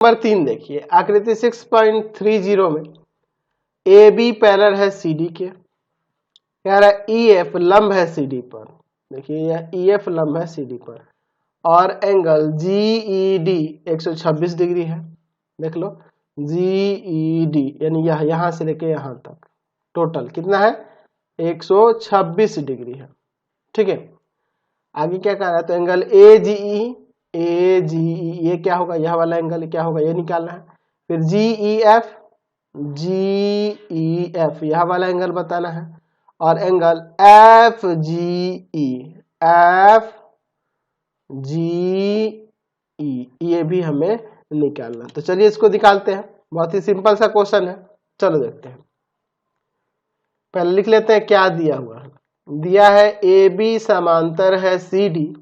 Number 3 देखिए, आकृति 6.30 में ए बी पैरेलल है सी डी के, कह रहा है ई एफ लंब है सी डी पर। देखिए यह ई एफ लंब है सी डी पर और angle G E D 126 degree है। देख लो जी ई डी यानी यहां से लेके यहां तक टोटल कितना है 126 डिग्री है। ठीक है, आगे क्या कह रहा है, तो एंगल ए जी ई ये क्या होगा, यह वाला एंगल क्या होगा, ये निकालना है। फिर जी ई एफ यह वाला एंगल बताना है और एंगल एफ जी ई ये भी हमें निकालना। तो चलिए इसको निकालते हैं, बहुत ही सिंपल सा क्वेश्चन है। चलो देखते हैं, पहले लिख लेते हैं क्या दिया हुआ है। दिया है ए बी समांतर है सी डी,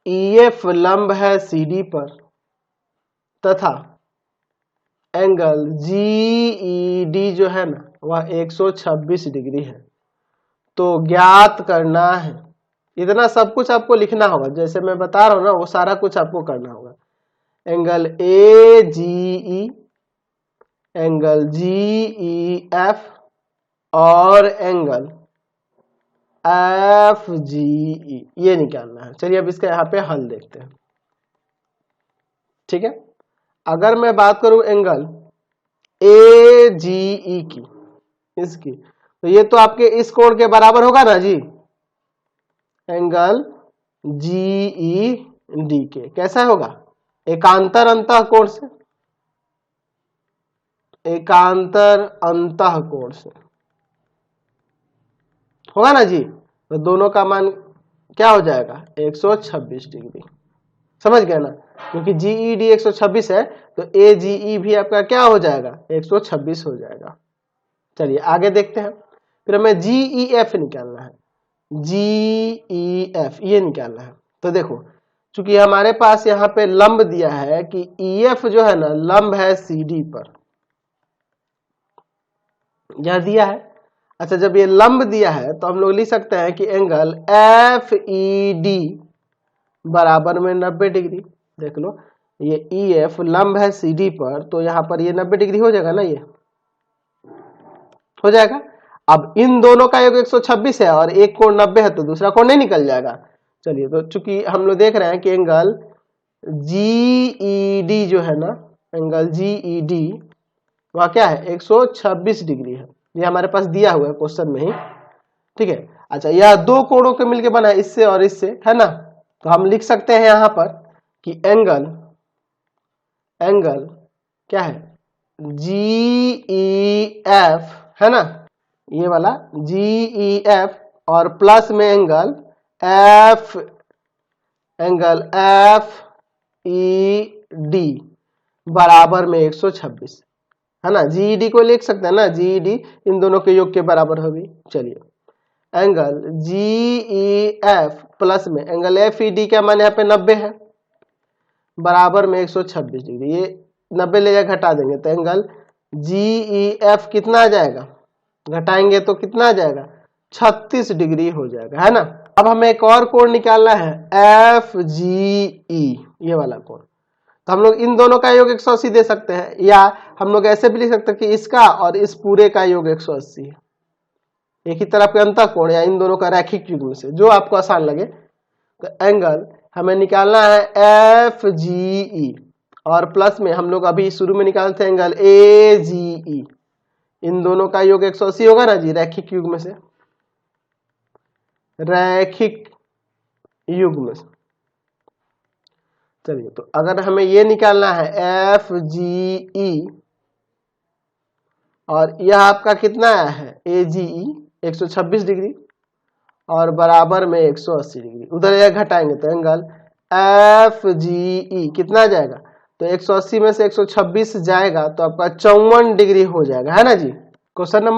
ई एफ लंब है सी डी पर तथा एंगल जी ई डी जो है ना वह 126 डिग्री है। तो ज्ञात करना है, इतना सब कुछ आपको लिखना होगा, जैसे मैं बता रहा हूं ना वो सारा कुछ आपको करना होगा। Angle A G E, angle G E F और एंगल एफ जी ई ये निकालना है। चलिए अब इसका यहाँ पे हल देखते हैं। ठीक है, अगर मैं बात करूं एंगल ए जी ई की, इसकी, तो ये तो आपके इस कोण के बराबर होगा ना जी, एंगल जी ई डी के। कैसा होगा, एकांतर अंतः कोण से, एकांतर अंतः कोण से होगा ना जी। तो दोनों का मान क्या हो जाएगा 126 डिग्री। समझ गए ना, क्योंकि जीई डी 126 है तो ए जी ई भी आपका क्या हो जाएगा 126 हो जाएगा। चलिए आगे देखते हैं। फिर हमें जी ई एफ निकालना है, जी ई एफ ये निकालना है। तो देखो चूंकि हमारे पास यहाँ पे लंब दिया है कि ई एफ जो है ना लंब है सी डी पर, यह दिया है। अच्छा, जब ये लंब दिया है तो हम लोग लिख सकते हैं कि एंगल एफ ई डी बराबर में 90 डिग्री। देख लो ये ई एफ लंब है सी डी पर, तो यहाँ पर ये 90 डिग्री हो जाएगा ना, ये हो जाएगा। अब इन दोनों का योग 126 है और एक कोण 90 है तो दूसरा कोण नहीं निकल जाएगा। चलिए, तो चूंकि हम लोग देख रहे हैं कि एंगल जी ई डी जो है ना, एंगल जी ई डी वह क्या है 126 डिग्री है, ये हमारे पास दिया हुआ है क्वेश्चन में ही। ठीक है, अच्छा यह दो कोणों के मिलकर बना है, इससे और इससे, है ना। तो हम लिख सकते हैं यहां पर कि एंगल क्या है जी ई एफ, है ना, ये वाला जी ई एफ और प्लस में एंगल एफ ई डी बराबर में 126, है ना। जीईडी को लिख सकते हैं ना, जीईडी इन दोनों के योग के बराबर होगी। चलिए एंगल जीई एफ प्लस में एंगल एफ ई डी का मान यहाँ पे 90 है बराबर में 126 डिग्री, ये 90 ले जाकर घटा देंगे तो एंगल जीई एफ कितना आ जाएगा, घटाएंगे तो कितना आ जाएगा 36 डिग्री हो जाएगा, है ना। अब हमें एक और कोण निकालना है एफ जी ई ये वाला कोण। तो हम लोग इन दोनों का योग 180 दे सकते हैं, या हम लोग ऐसे भी लिख सकते हैं कि इसका और इस पूरे का योग 180 है। एक ही तरफ के अंतः कोण या इन दोनों का रैखिक युग्म से, जो आपको आसान लगे। तो एंगल हमें निकालना है एफ जी ई और प्लस में हम लोग अभी शुरू में निकालते हैं एंगल ए जी ई, इन दोनों का योग 180 होगा ना जी, रैखिक युग्म से, रैखिक युग्म से। चलिए, तो अगर हमें ये निकालना है एफ जी ई और यह आपका कितना आया है ए जी ई 126 डिग्री और बराबर में 180 डिग्री, उधर यह घटाएंगे तो एंगल एफ जी ई कितना जाएगा, तो 180 में से 126 जाएगा तो आपका 54 डिग्री हो जाएगा, है ना जी। Question number